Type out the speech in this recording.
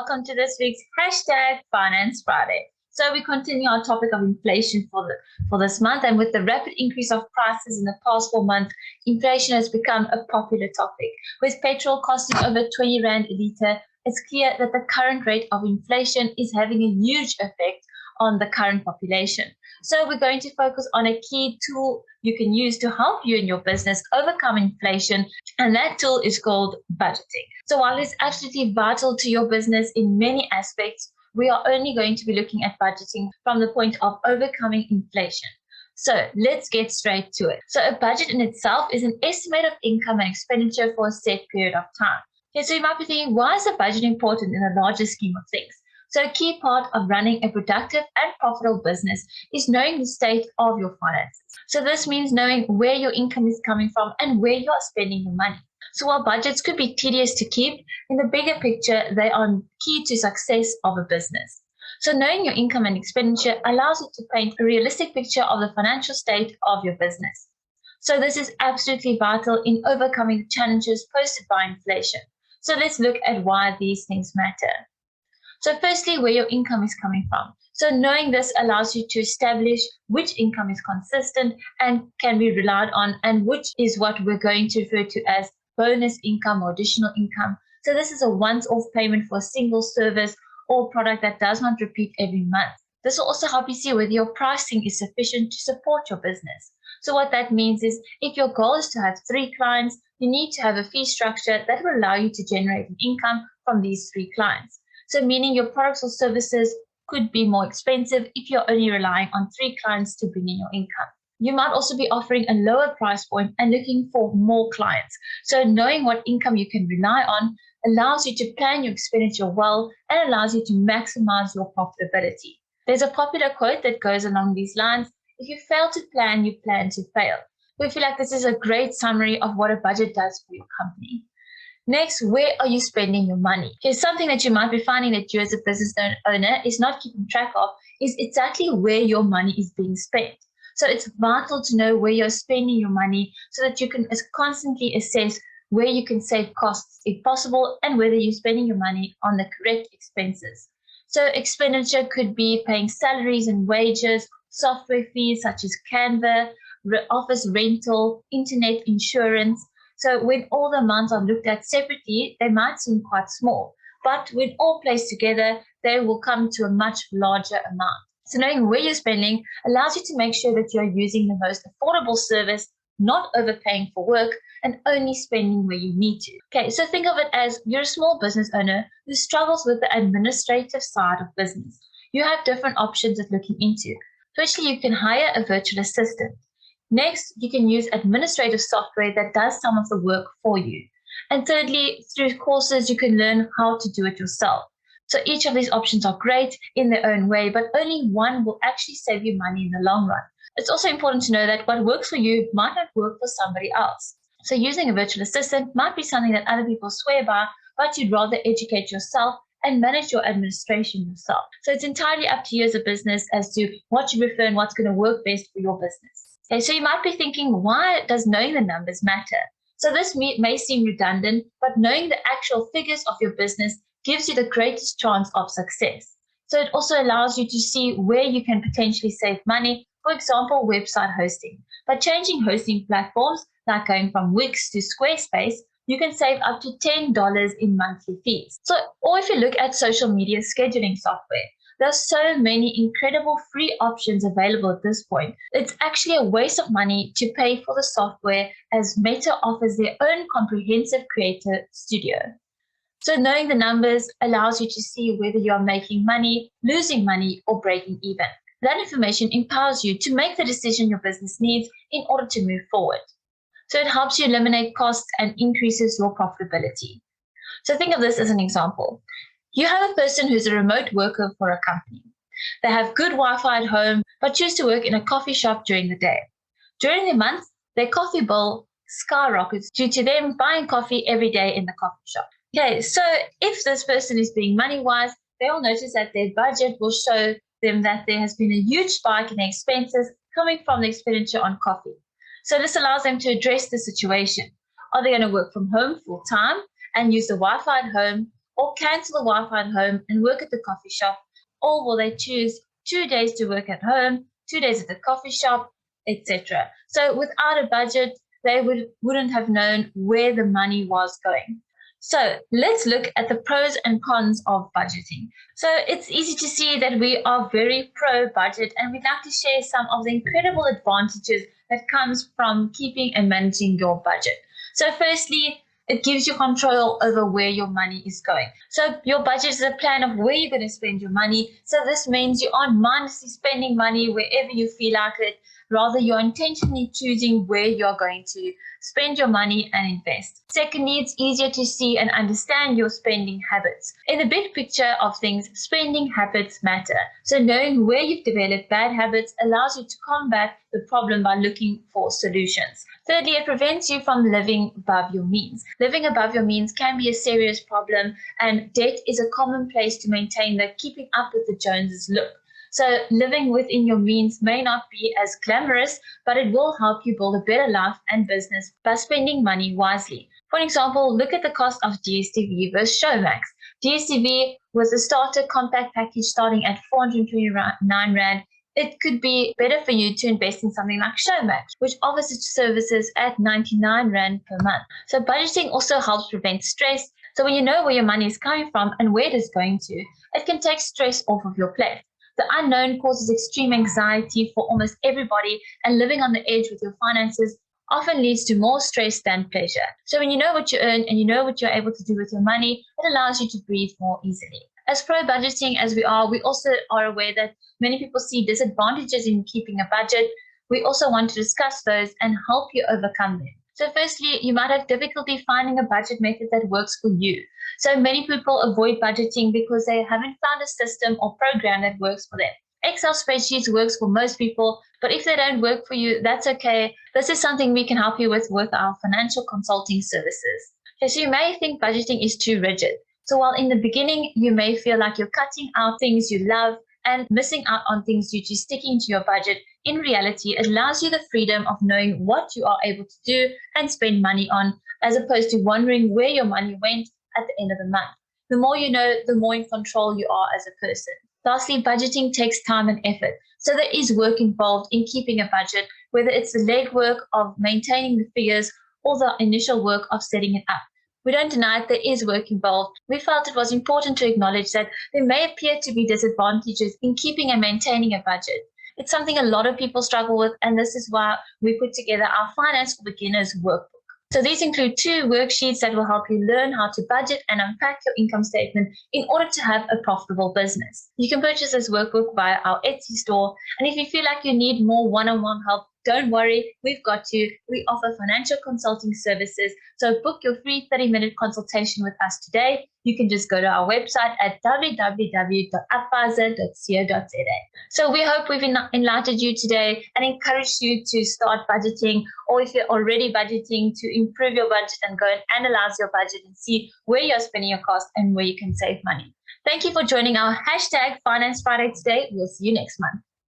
welcome to this week's #Finance Friday. So we continue our topic of inflation for this month, and with the rapid increase of prices in the past 4 months, inflation has become a popular topic. With petrol costing over 20 Rand a litre, it's clear that the current rate of inflation is having a huge effect on the current population. So we're going to focus on a key tool you can use to help you and your business overcome inflation, and that tool is called budgeting. So while it's absolutely vital to your business in many aspects, we are only going to be looking at budgeting from the point of overcoming inflation. So let's get straight to it. So a budget in itself is an estimate of income and expenditure for a set period of time. Okay, so you might be thinking, why is a budget important in the larger scheme of things? So a key part of running a productive and profitable business is knowing the state of your finances. So this means knowing where your income is coming from and where you are spending your money. So while budgets could be tedious to keep, in the bigger picture, they are key to success of a business. So knowing your income and expenditure allows you to paint a realistic picture of the financial state of your business. So this is absolutely vital in overcoming the challenges posed by inflation. So let's look at why these things matter. So firstly, where your income is coming from. So knowing this allows you to establish which income is consistent and can be relied on, and which is what we're going to refer to as bonus income or additional income. So this is a once-off payment for a single service or product that does not repeat every month. This will also help you see whether your pricing is sufficient to support your business. So what that means is, if your goal is to have 3 clients, you need to have a fee structure that will allow you to generate an income from these 3 clients. So meaning your products or services could be more expensive if you're only relying on 3 clients to bring in your income. You might also be offering a lower price point and looking for more clients. So knowing what income you can rely on allows you to plan your expenditure well and allows you to maximize your profitability. There's a popular quote that goes along these lines: if you fail to plan, you plan to fail. We feel like this is a great summary of what a budget does for your company. Next, where are you spending your money? Here's something that you might be finding that you as a business owner is not keeping track of, is exactly where your money is being spent. So it's vital to know where you're spending your money so that you can constantly assess where you can save costs if possible and whether you're spending your money on the correct expenses. So expenditure could be paying salaries and wages, software fees such as Canva, office rental, internet insurance. So when all the amounts are looked at separately, they might seem quite small, but when all placed together, they will come to a much larger amount. So knowing where you're spending allows you to make sure that you're using the most affordable service, not overpaying for work, and only spending where you need to. Okay, so think of it as you're a small business owner who struggles with the administrative side of business. You have different options at looking into. Firstly, you can hire a virtual assistant. Next, you can use administrative software that does some of the work for you. And thirdly, through courses, you can learn how to do it yourself. So each of these options are great in their own way, but only one will actually save you money in the long run. It's also important to know that what works for you might not work for somebody else. So using a virtual assistant might be something that other people swear by, but you'd rather educate yourself and manage your administration yourself. So it's entirely up to you as a business as to what you prefer and what's going to work best for your business. Okay, so you might be thinking, why does knowing the numbers matter? So this may seem redundant, but knowing the actual figures of your business gives you the greatest chance of success. So it also allows you to see where you can potentially save money, for example, website hosting. By changing hosting platforms, like going from Wix to Squarespace, you can save up to $10 in monthly fees. So, or if you look at social media scheduling software, there are so many incredible free options available at this point. It's actually a waste of money to pay for the software, as Meta offers their own comprehensive creator studio. So knowing the numbers allows you to see whether you are making money, losing money, or breaking even. That information empowers you to make the decision your business needs in order to move forward. So it helps you eliminate costs and increases your profitability. So think of this as an example. You have a person who's a remote worker for a company. They have good Wi-Fi at home, but choose to work in a coffee shop during the day. During the month, their coffee bill skyrockets due to them buying coffee every day in the coffee shop. Okay, so if this person is being money-wise, they'll notice that their budget will show them that there has been a huge spike in their expenses coming from the expenditure on coffee. So this allows them to address the situation. Are they going to work from home full-time and use the Wi-Fi at home? or cancel the Wi-Fi at home and work at the coffee shop? Or will they choose 2 days to work at home, 2 days at the coffee shop, etc.? So without a budget, they wouldn't have known where the money was going. So let's look at the pros and cons of budgeting. So it's easy to see that we are very pro budget, and we'd like to share some of the incredible advantages that comes from keeping and managing your budget. So firstly, it gives you control over where your money is going. So your budget is a plan of where you're going to spend your money. So this means you aren't mindlessly spending money wherever you feel like it. Rather, you're intentionally choosing where you're going to spend your money and invest. Secondly, it's easier to see and understand your spending habits. In the big picture of things, spending habits matter. So knowing where you've developed bad habits allows you to combat the problem by looking for solutions. Thirdly, it prevents you from living above your means. Living above your means can be a serious problem, and debt is a common place to maintain the keeping up with the Joneses look. So living within your means may not be as glamorous, but it will help you build a better life and business by spending money wisely. For example, look at the cost of DSTV versus Showmax. DSTV was a starter compact package starting at 429 Rand. It could be better for you to invest in something like Showmax, which offers its services at 99 Rand per month. So budgeting also helps prevent stress. So when you know where your money is coming from and where it is going to, it can take stress off of your plate. The unknown causes extreme anxiety for almost everybody, and living on the edge with your finances often leads to more stress than pleasure. So when you know what you earn and you know what you're able to do with your money, it allows you to breathe more easily. As pro budgeting as we also are aware that many people see disadvantages in keeping a budget. We also want to discuss those and help you overcome them. So firstly, you might have difficulty finding a budget method that works for you. So many people avoid budgeting because they haven't found a system or program that works for them. Excel spreadsheets works for most people, but if they don't work for you, that's okay. This is something we can help you with our financial consulting services. Okay, so you may think budgeting is too rigid. So while in the beginning, you may feel like you're cutting out things you love and missing out on things due to sticking to your budget, in reality, it allows you the freedom of knowing what you are able to do and spend money on, as opposed to wondering where your money went at the end of the month. The more you know, the more in control you are as a person. Lastly, budgeting takes time and effort. So there is work involved in keeping a budget, whether it's the legwork of maintaining the figures or the initial work of setting it up. We don't deny that there is work involved. We felt it was important to acknowledge that there may appear to be disadvantages in keeping and maintaining a budget. It's something a lot of people struggle with, and this is why we put together our Finance for Beginners workbook. So these include 2 worksheets that will help you learn how to budget and unpack your income statement in order to have a profitable business. You can purchase this workbook via our Etsy store, and if you feel like you need more one-on-one help, don't worry, we've got you. We offer financial consulting services, so book your free 30-minute consultation with us today. You can just go to our website at www.advisor.co.za. So we hope we've enlightened you today and encouraged you to start budgeting, or if you're already budgeting, to improve your budget and go and analyze your budget and see where you're spending your cost and where you can save money. Thank you for joining our #Finance Friday today. We'll see you next month.